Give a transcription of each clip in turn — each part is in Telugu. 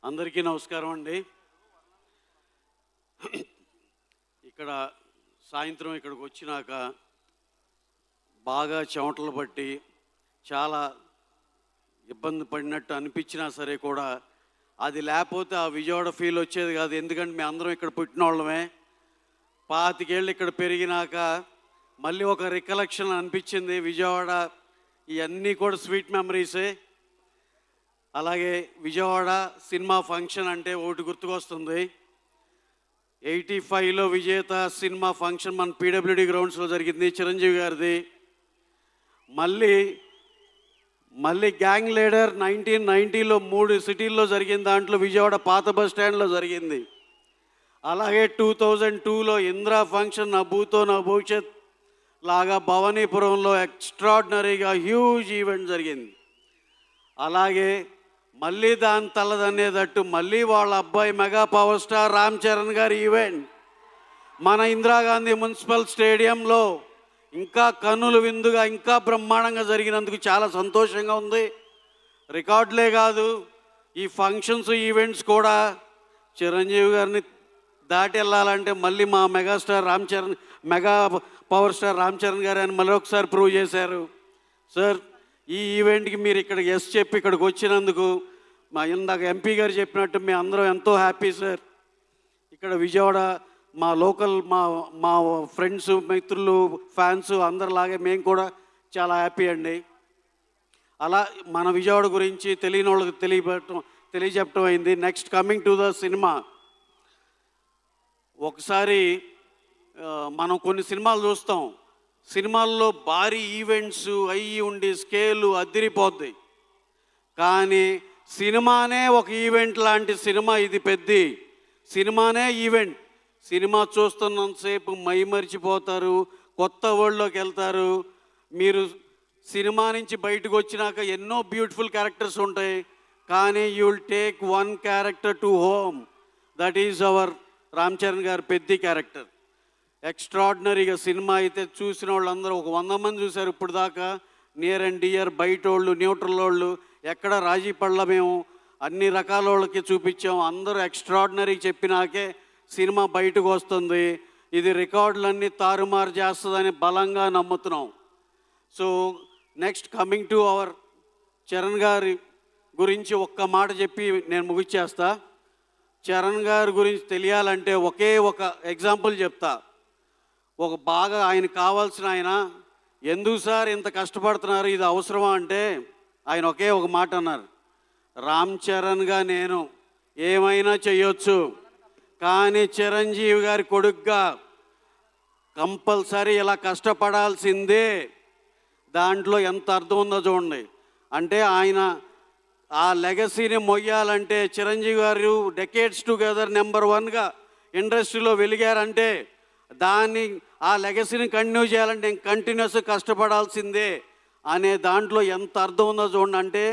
అందరికీ నమస్కారం అండి. ఇక్కడ సాయంత్రం ఇక్కడికి వచ్చినాక బాగా చెమటలు పట్టి చాలా ఇబ్బంది పడినట్టు అనిపించినా సరే కూడా అది లేకపోతే ఆ విజయవాడ ఫీల్ వచ్చేది కాదు. ఎందుకంటే మేము అందరం ఇక్కడ పుట్టిన వాళ్ళమే. 25 ఏళ్ళు ఇక్కడ పెరిగినాక మళ్ళీ ఒక రికలెక్షన్ అనిపించింది. విజయవాడ ఇవన్నీ కూడా స్వీట్ మెమరీసే. అలాగే విజయవాడ సినిమా ఫంక్షన్ అంటే ఒకటి గుర్తుకొస్తుంది. 85లో విజేత సినిమా ఫంక్షన్ మన పీడబ్ల్యూడి గ్రౌండ్స్లో జరిగింది, చిరంజీవి గారిది. మళ్ళీ గ్యాంగ్ లీడర్ 1990లో 3 సిటీల్లో జరిగింది. దాంట్లో విజయవాడ పాత బస్ స్టాండ్లో జరిగింది. అలాగే 2002లో ఇందిరా ఫంక్షన్ నా భూతో నా భవిష్యత్ లాగా భవానీపురంలో ఎక్స్ట్రాడినరీగా హ్యూజ్ ఈవెంట్ జరిగింది. అలాగే మళ్ళీ దాని తల్లదనేటట్టు మళ్ళీ వాళ్ళ అబ్బాయి mega power star Ram Charan గారి ఈవెంట్ మన ఇందిరాగాంధీ మున్సిపల్ స్టేడియంలో ఇంకా కన్నుల విందుగా ఇంకా బ్రహ్మాండంగా జరిగినందుకు చాలా సంతోషంగా ఉంది. రికార్డులే కాదు, ఈ ఫంక్షన్స్ ఈవెంట్స్ కూడా చిరంజీవి గారిని దాటి వెళ్ళాలంటే మళ్ళీ మా mega power star Ram Charan గారు అని మళ్ళీ ఒకసారి ప్రూవ్ చేశారు. సార్, ఈ ఈవెంట్కి మీరు ఇక్కడ ఎస్ చెప్పి ఇక్కడికి వచ్చినందుకు మా ఇందాక ఎంపీ గారు చెప్పినట్టు మేము అందరం ఎంతో హ్యాపీ సార్. ఇక్కడ విజయవాడ మా లోకల్ మా ఫ్రెండ్స్, మిత్రులు, ఫ్యాన్స్ అందరిలాగే మేము కూడా చాలా హ్యాపీ అండి. అలా మన విజయవాడ గురించి తెలియని వాళ్ళకి తెలియజెప్పడం అయింది. Next coming to the cinema. ఒకసారి మనం కొన్ని సినిమాలు చూస్తాం, సినిమాల్లో భారీ ఈవెంట్స్ అయ్యి ఉండి స్కేలు అదిరిపోద్ది. కానీ సినిమానే ఒక ఈవెంట్ లాంటి సినిమా ఇది. పెద్ద సినిమానే ఈవెంట్. సినిమా చూస్తున్నంతసేపు మైమరిచిపోతారు, కొత్త వరల్డ్లోకి వెళ్తారు. మీరు సినిమా నుంచి బయటకు వచ్చినాక ఎన్నో బ్యూటిఫుల్ క్యారెక్టర్స్ ఉంటాయి, కానీ you will take one character to home. That is our Ram Charan గారు పెద్ద క్యారెక్టర్. ఎక్స్ట్రాడినరీగా సినిమా అయితే చూసిన వాళ్ళందరూ ఒక 100 మంది చూశారు ఇప్పుడు దాకా. నియర్ అండ్ డియర్, బయట వాళ్ళు, న్యూట్రల్ వాళ్ళు, ఎక్కడ రాజీ పడల. మేము అన్ని రకాల వాళ్ళకి చూపించాం. అందరూ ఎక్స్ట్రాడినరీ చెప్పినాకే సినిమా బయటకు వస్తుంది. ఇది రికార్డులన్నీ తారుమారు చేస్తుందని బలంగా నమ్ముతున్నాం. So next coming to our Charan గారి గురించి ఒక్క మాట చెప్పి నేను ముగిచ్చేస్తా. చరణ్ గారి గురించి తెలియాలంటే ఒకే ఒక ఎగ్జాంపుల్ చెప్తా. ఒక బాగా ఆయన కావాల్సిన ఆయన, ఎందుకు సార్ ఇంత కష్టపడుతున్నారు, ఇది అవసరమా అంటే ఆయన ఒకే ఒక మాట అన్నారు, రామ్ చరణ్గా నేను ఏమైనా చెయ్యొచ్చు, కానీ చిరంజీవి గారి కొడుకుగా కంపల్సరీ ఇలా కష్టపడాల్సిందే. దాంట్లో ఎంత అర్థం ఉందో చూడండి. అంటే ఆయన ఆ లెగసీని మొయ్యాలంటే చిరంజీవి గారు డెకేడ్స్ టుగెదర్ నెంబర్ 1గా ఇండస్ట్రీలో వెలిగారంటే దాన్ని ఆ లెగసీని కంటిన్యూ చేయాలంటే కంటిన్యూస్గా కష్టపడాల్సిందే అనే దాంట్లో ఎంత అర్థం ఉందో చూడండి. అంటే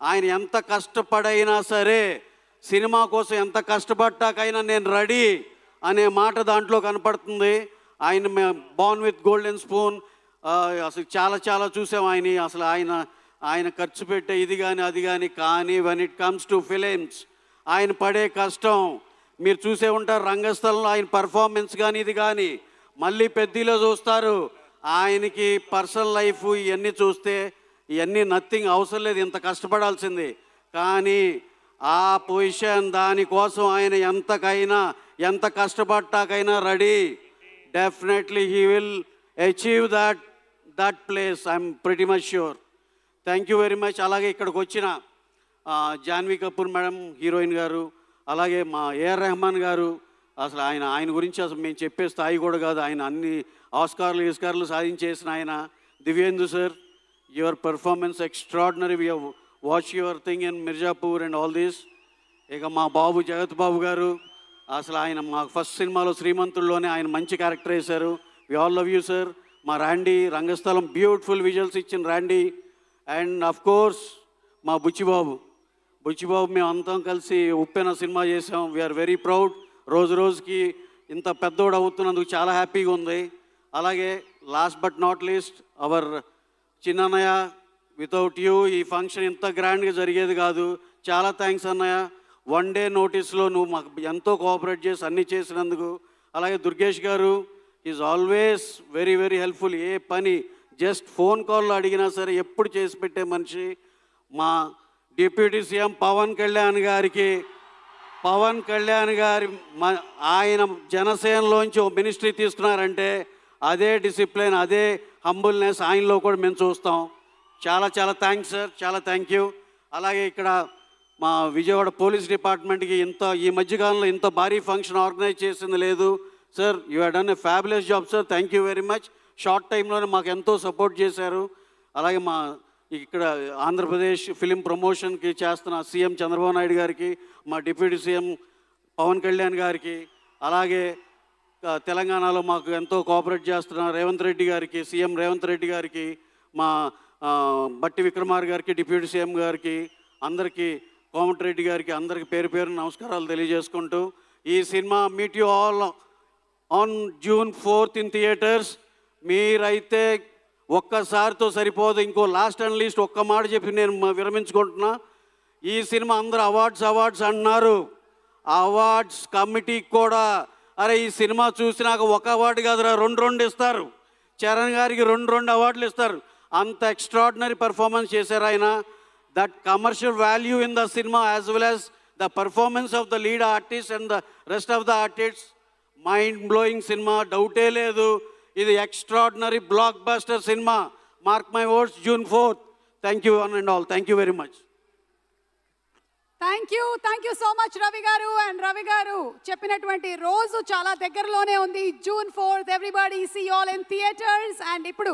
ఆయన ఎంత కష్టపడైనా సరే, సినిమా కోసం ఎంత కష్టపడ్డాకైనా నేను రెడీ అనే మాట దాంట్లో కనపడుతుంది. ఆయన బోర్న్ విత్ గోల్డెన్ స్పూన్ అసలు చాలా చూసాం ఆయన. అసలు ఆయన ఖర్చు పెట్టే ఇది కానీ అది కానీ when it comes to films ఆయన పడే కష్టం మీరు చూసే ఉంటారు. రంగస్థలంలో ఆయన పర్ఫార్మెన్స్ కానీ ఇది కానీ, మళ్ళీ పెద్దలో చూస్తారు. ఆయనకి పర్సనల్ లైఫ్ ఇవన్నీ చూస్తే ఇవన్నీ నథింగ్, అవసరం లేదు, ఇంత కష్టపడాల్సింది. కానీ ఆ పొజిషన్ దానికోసం ఆయన ఎంత కష్టపడ్డాకైనా ready. Definitely he will achieve that place. I'm pretty much sure. Thank you very much. అలాగే ఇక్కడికి వచ్చిన జాన్వీ కపూర్ మేడం, హీరోయిన్ గారు, అలాగే మా ఏఆర్ రెహమాన్ గారు, అసలు ఆయన గురించి అసలు మేము చెప్పే స్థాయి కూడా కాదు. ఆయన అన్ని ఆస్కార్లు సాధించేసిన ఆయన. Divyendu sir, your performance extraordinary. We have watch your thing in Mirzapur and all this. ఇక మా బాబు జగత్ బాబు గారు, అసలు ఆయన మా ఫస్ట్ సినిమాలో శ్రీమంతుల్లోనే ఆయన మంచి క్యారెక్టర్ వేశారు. We all love you sir. మా ర్యాండీ, రంగస్థలం బ్యూటిఫుల్ విజువల్స్ ఇచ్చిన ర్యాండీ. అండ్ అఫ్ కోర్స్ మా బుచ్చిబాబు మేము అంతం కలిసి ఉప్పెన సినిమా చేసాం. We're very proud. రోజుకి ఇంత పెద్దోడు అవుతున్నందుకు చాలా హ్యాపీగా ఉంది. అలాగే last but not least our చిన్నన్నయ్య, వితౌట్ యూ ఈ ఫంక్షన్ ఇంత గ్రాండ్గా జరిగేది కాదు. చాలా థ్యాంక్స్ అన్నయ్య. 1 డే నోటీస్లో నువ్వు మాకు ఎంతో కోఆపరేట్ చేసి అన్నీ చేసినందుకు. అలాగే దుర్గేష్ గారు is always very very helpful. ఏ పని జస్ట్ ఫోన్ కాల్లో అడిగినా సరే ఎప్పుడు చేసి పెట్టే మనిషి. మా డిప్యూటీ సీఎం పవన్ కళ్యాణ్ గారి ఆయన జనసేనలోంచి ఓ మినిస్ట్రీ తీసుకున్నారంటే అదే డిసిప్లిన్, అదే హంబుల్నెస్ ఆయనలో కూడా మేము చూస్తాం. చాలా చాలా థ్యాంక్స్ సార్, చాలా థ్యాంక్ యూ. అలాగే ఇక్కడ మా విజయవాడ పోలీస్ డిపార్ట్మెంట్కి ఈ మధ్యకాలంలో ఇంత భారీ ఫంక్షన్ ఆర్గనైజ్ చేసింది లేదు sir. You have done a fabulous job sir, thank you very much. Short టైంలోనే మాకు ఎంతో సపోర్ట్ చేశారు. అలాగే మా ఇక్కడ ఆంధ్రప్రదేశ్ ఫిలిం ప్రమోషన్కి చేస్తున్న సీఎం చంద్రబాబు నాయుడు గారికి, మా డిప్యూటీ సీఎం పవన్ కళ్యాణ్ గారికి, అలాగే తెలంగాణలో మాకు ఎంతో కోఆపరేట్ చేస్తున్న రేవంత్ రెడ్డి గారికి, సీఎం రేవంత్ రెడ్డి గారికి, మా బట్టి విక్రమార్ గారికి, డిప్యూటీ సీఎం గారికి, అందరికీ కోమటిరెడ్డి గారికి, అందరికి పేరు పేరు నమస్కారాలు తెలియజేసుకుంటూ ఈ cinema meet you all on June 4th in theatres. మీరైతే ఒక్కసారితో సరిపోదు, ఇంకో లాస్ట్ అండ్ లీస్ట్ ఒక్క మాట చెప్పి నేను విరమించుకుంటున్నా. ఈ సినిమా అందరూ అవార్డ్స్ అంటున్నారు. అవార్డ్స్ కమిటీకి కూడా అరే ఈ సినిమా చూసినాక ఒక అవార్డు కాదురా, 2 ఇస్తారు. చరణ్ గారికి 2 అవార్డులు ఇస్తారు. అంత ఎక్స్ట్రాడినరీ పర్ఫార్మెన్స్ చేశారు ఆయన. That commercial value in the cinema as well as the performance of the lead artist and the rest of the artist, mind blowing cinema, డౌటే లేదు. ఇది extraordinary block buster cinema. Mark my words, June 4th. Thank you one and all, thank you very much. Thank you so much Ravi గారు. అండ్ రవి గారు చెప్పినటువంటి రోజు చాలా దగ్గరలోనే ఉంది, June 4th. Everybody see all in theatres. And ఇప్పుడు